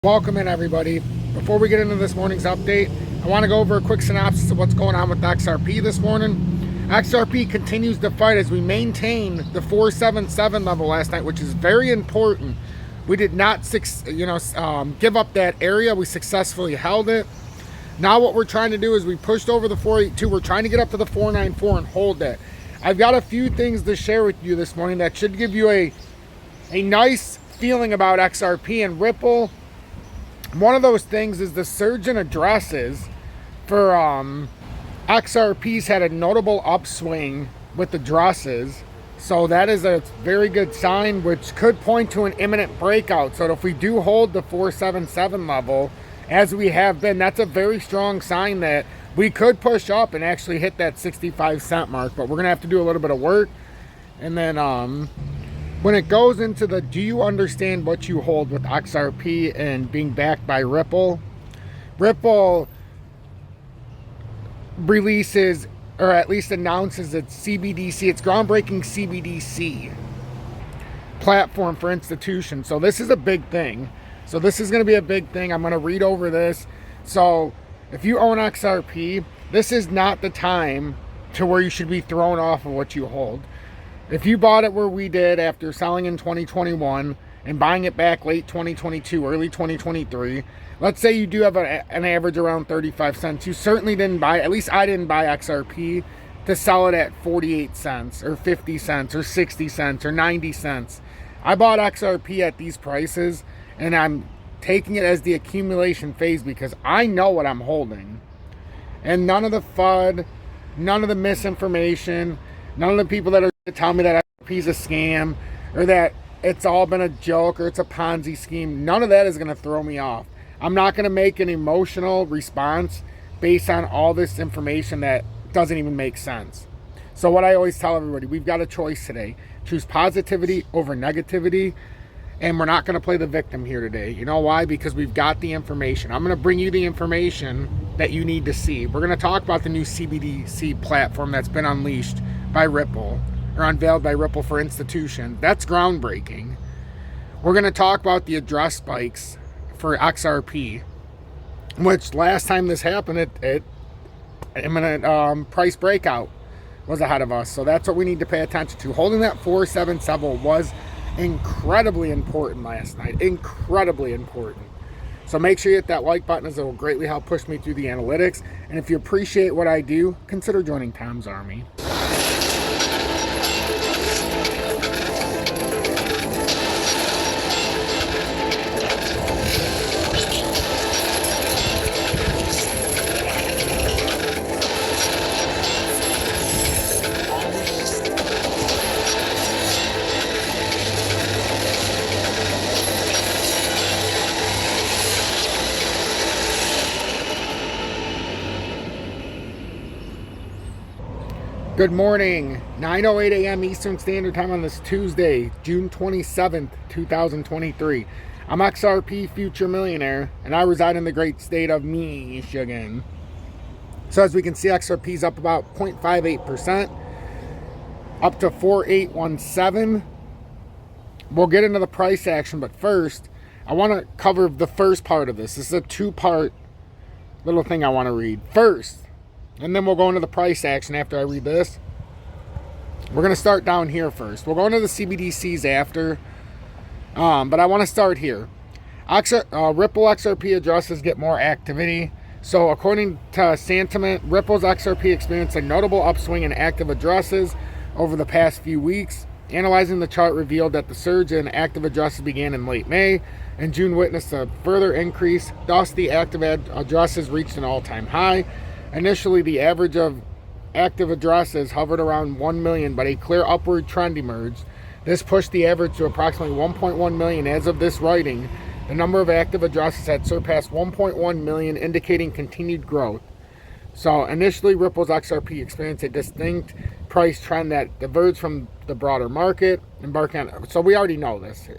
Welcome in, everybody. Before we get into this morning's update, I want to go over a quick synopsis of what's going on with XRP this morning. XRP continues to fight as we maintain the 477 level last night, which is very important. We did not give up that area. We successfully held it. Now what we're trying to do is we pushed over the 482. We're trying to get up to the 494 and hold that. I've got a few things to share with you this morning that should give you a nice feeling about XRP and Ripple. One of those things is the surge in addresses for XRP's had a notable upswing with addresses. So that is a very good sign, which could point to an imminent breakout. So if we do hold the 477 level, as we have been, that's a very strong sign that we could push up and actually hit that 65-cent mark. But we're going to have to do a little bit of work. And then when it goes into the do you understand what you hold with XRP and being backed by Ripple, Ripple releases, or at least announces, its CBDC, its groundbreaking CBDC platform for institutions. So this is a big thing. So this is going to be a big thing. I'm going to read over this. So if you own XRP, this is not the time to where you should be thrown off of what you hold. If you bought it where we did after selling in 2021 and buying it back late 2022, early 2023, let's say you do have an average around 35 cents. You certainly didn't buy, at least I didn't buy XRP to sell it at 48 cents or 50 cents or 60 cents or 90 cents. I bought XRP at these prices and I'm taking it as the accumulation phase because I know what I'm holding. And none of the FUD, none of the misinformation, none of the people that are tell me that XRP is a scam or that it's all been a joke or it's a Ponzi scheme, none of that is going to throw me off. I'm not going to make an emotional response based on all this information that doesn't even make sense. So what I always tell everybody, we've got a choice today. Choose positivity over negativity, and we're not going to play the victim here today. You know why? Because we've got the information. I'm going to bring you the information that you need to see. We're going to talk about the new CBDC platform that's been unleashed by Ripple, or unveiled by Ripple for institutions. That's groundbreaking. We're going to talk about the address spikes for XRP, which last time this happened, imminent price breakout was ahead of us. So that's what we need to pay attention to. Holding that 477 was incredibly important last night. Incredibly important. So make sure you hit that like button, as it will greatly help push me through the analytics. And if you appreciate what I do, consider joining Tom's Army. Good morning, 9:08 a.m. Eastern Standard Time on this Tuesday, June 27th, 2023. I'm XRP Future Millionaire, and I reside in the great state of Michigan. So as we can see, XRP is up about 0.58%, up to 4817. We'll get into the price action, but first, I want to cover the first part of this. This is a two-part little thing I want to read. First, and then we'll go into the price action after I read this. We're going to start down here first. We'll go into the CBDCs after. But I want to start here. Ripple XRP addresses get more activity. So according to Sentiment, Ripple's XRP experienced a notable upswing in active addresses over the past few weeks. Analyzing the chart revealed that the surge in active addresses began in late May, and June witnessed a further increase. Thus, the active addresses reached an all-time high. Initially, the average of active addresses hovered around 1 million, but a clear upward trend emerged. This pushed the average to approximately 1.1 million. As of this writing, the number of active addresses had surpassed 1.1 million, indicating continued growth. So initially, Ripple's XRP experienced a distinct price trend that diverged from the broader market. So we already know this.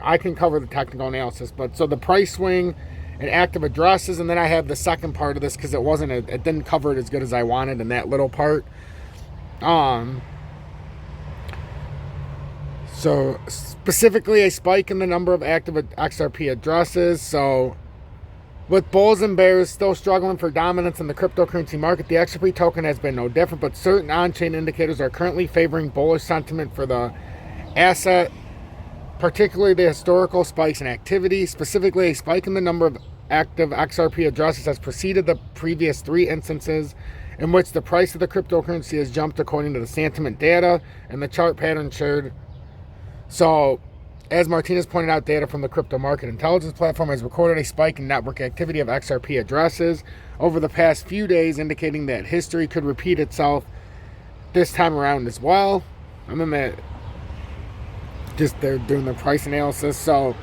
I can cover the technical analysis, but so the price swing and active addresses, and then I have the second part of this because it didn't cover it as good as I wanted in that little part. So specifically a spike in the number of active XRP addresses. So with bulls and bears still struggling for dominance in the cryptocurrency market, the XRP token has been no different, but certain on-chain indicators are currently favoring bullish sentiment for the asset, particularly the historical spikes in activity. Specifically, a spike in the number of active XRP addresses has preceded the previous 3 instances in which the price of the cryptocurrency has jumped according to the sentiment data and the chart pattern shared. So, as Martinez pointed out, data from the crypto market intelligence platform has recorded a spike in network activity of XRP addresses over the past few days, indicating that history could repeat itself this time around as well. And then they're doing the price analysis. So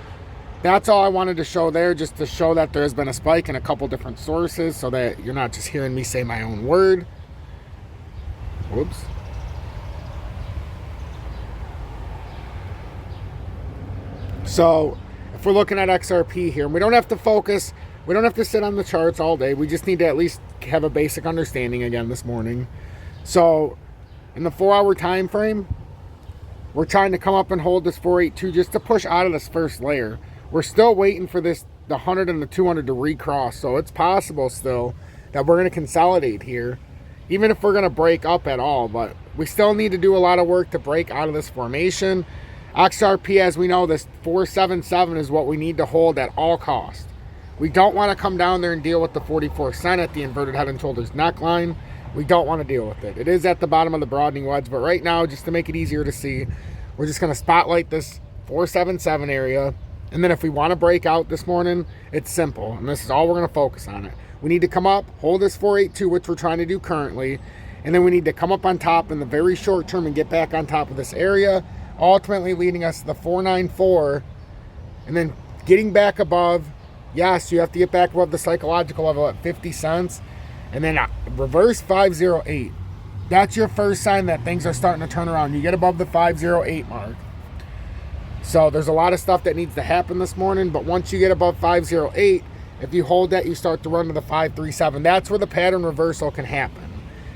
that's all I wanted to show there, just to show that there has been a spike in a couple different sources so that you're not just hearing me say my own word. Whoops. So if we're looking at XRP here, we don't have to focus, we don't have to sit on the charts all day. We just need to at least have a basic understanding again this morning. So in the 4-hour time frame, we're trying to come up and hold this 482 just to push out of this first layer. We're still waiting for the 100 and the 200 to recross. So it's possible still that we're going to consolidate here, even if we're going to break up at all. But we still need to do a lot of work to break out of this formation. XRP, as we know, this 477 is what we need to hold at all costs. We don't want to come down there and deal with the 44 cent at the inverted head and shoulders neckline. We don't want to deal with it. It is at the bottom of the broadening wedge, but right now, just to make it easier to see, we're just going to spotlight this 477 area. And then if we want to break out this morning, it's simple. And this is all we're going to focus on it. We need to come up, hold this 482, which we're trying to do currently. And then we need to come up on top in the very short term and get back on top of this area, ultimately leading us to the 494, and then getting back above. Yes, you have to get back above the psychological level at 50 cents, and then reverse 508. That's your first sign that things are starting to turn around. You get above the 508 mark. So there's a lot of stuff that needs to happen this morning, but once you get above 508, if you hold that, you start to run to the 537. That's where the pattern reversal can happen.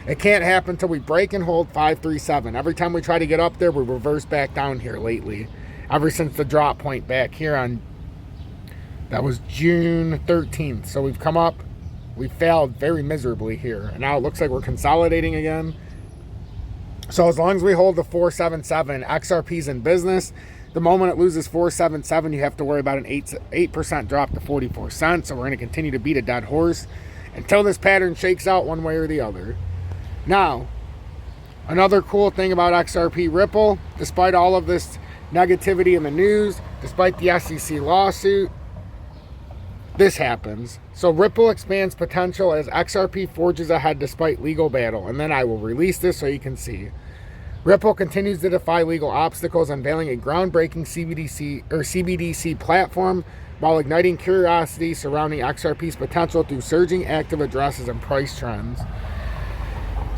It can't happen until we break and hold 537. Every time we try to get up there, we reverse back down here lately. Ever since the drop point back here on, that was June 13th. So we've come up, we failed very miserably here. And now it looks like we're consolidating again. So as long as we hold the 477, XRP's in business. The moment it loses 477, you have to worry about an 8% drop to 44 cents. So we're going to continue to beat a dead horse until this pattern shakes out one way or the other. Now, another cool thing about XRP Ripple, despite all of this negativity in the news, despite the SEC lawsuit, this happens. So Ripple expands potential as XRP forges ahead despite legal battle. And then I will release this so you can see. Ripple continues to defy legal obstacles, unveiling a groundbreaking CBDC platform while igniting curiosity surrounding XRP's potential through surging active addresses and price trends.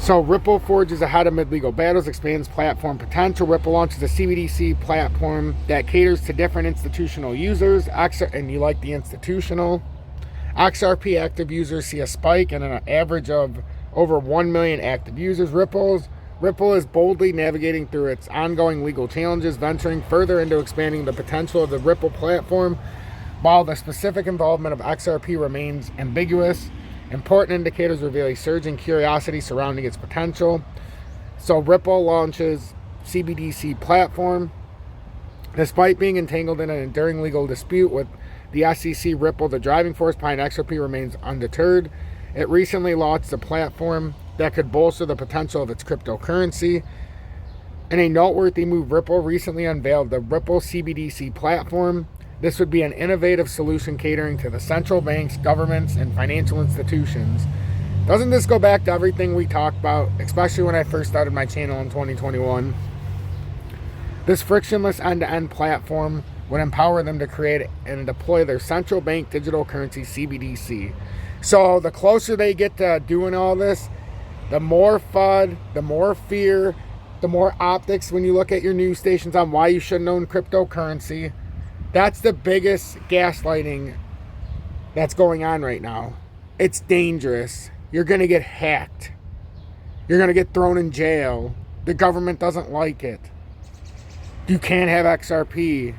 So Ripple forges ahead amid legal battles, expands platform potential. Ripple launches a CBDC platform that caters to different institutional users. And you like the institutional. XRP active users see a spike and an average of over 1 million active users. Ripple is boldly navigating through its ongoing legal challenges, venturing further into expanding the potential of the Ripple platform, while the specific involvement of XRP remains ambiguous. Important indicators reveal a surging curiosity surrounding its potential. So Ripple launches CBDC platform. Despite being entangled in an enduring legal dispute with the SEC, Ripple, the driving force behind XRP, remains undeterred. It recently launched a platform that could bolster the potential of its cryptocurrency. In a noteworthy move, Ripple recently unveiled the Ripple CBDC platform. This would be an innovative solution catering to the central banks, governments, and financial institutions. Doesn't this go back to everything we talked about, especially when I first started my channel in 2021? This frictionless end-to-end platform would empower them to create and deploy their central bank digital currency, CBDC. So the closer they get to doing all this, the more FUD, the more fear, the more optics when you look at your news stations on why you shouldn't own cryptocurrency. That's the biggest gaslighting that's going on right now. It's dangerous. You're going to get hacked. You're going to get thrown in jail. The government doesn't like it. You can't have XRP.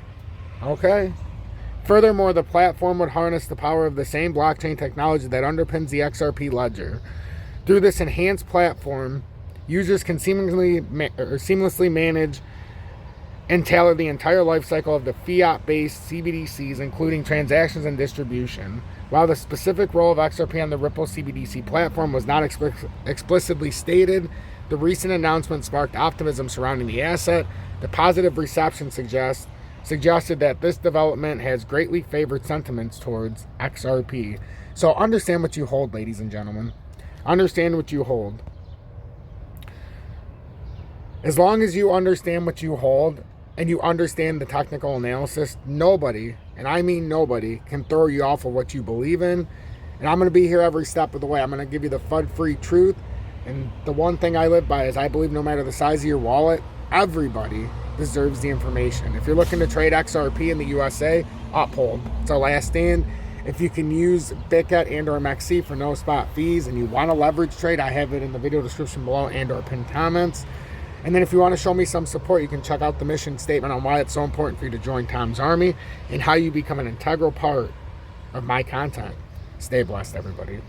Okay. Furthermore, the platform would harness the power of the same blockchain technology that underpins the XRP ledger. Through this enhanced platform, users can seamlessly manage and tailor the entire lifecycle of the fiat-based CBDCs, including transactions and distribution. While the specific role of XRP on the Ripple CBDC platform was not explicitly stated, the recent announcement sparked optimism surrounding the asset. The positive reception suggested that this development has greatly favored sentiments towards XRP. So understand what you hold, ladies and gentlemen. Understand what you hold. As long as you understand what you hold and you understand the technical analysis, nobody, and I mean nobody, can throw you off of what you believe in. And I'm going to be here every step of the way. I'm going to give you the FUD-free truth. And the one thing I live by is I believe no matter the size of your wallet, everybody deserves the information. If you're looking to trade XRP in the USA, UPHOLD. It's our last stand. If you can use BITGET and or MXC for no spot fees and you want to leverage trade, I have it in the video description below and or pinned comments. And then if you want to show me some support, you can check out the mission statement on why it's so important for you to join Tom's Army and how you become an integral part of my content. Stay blessed, everybody.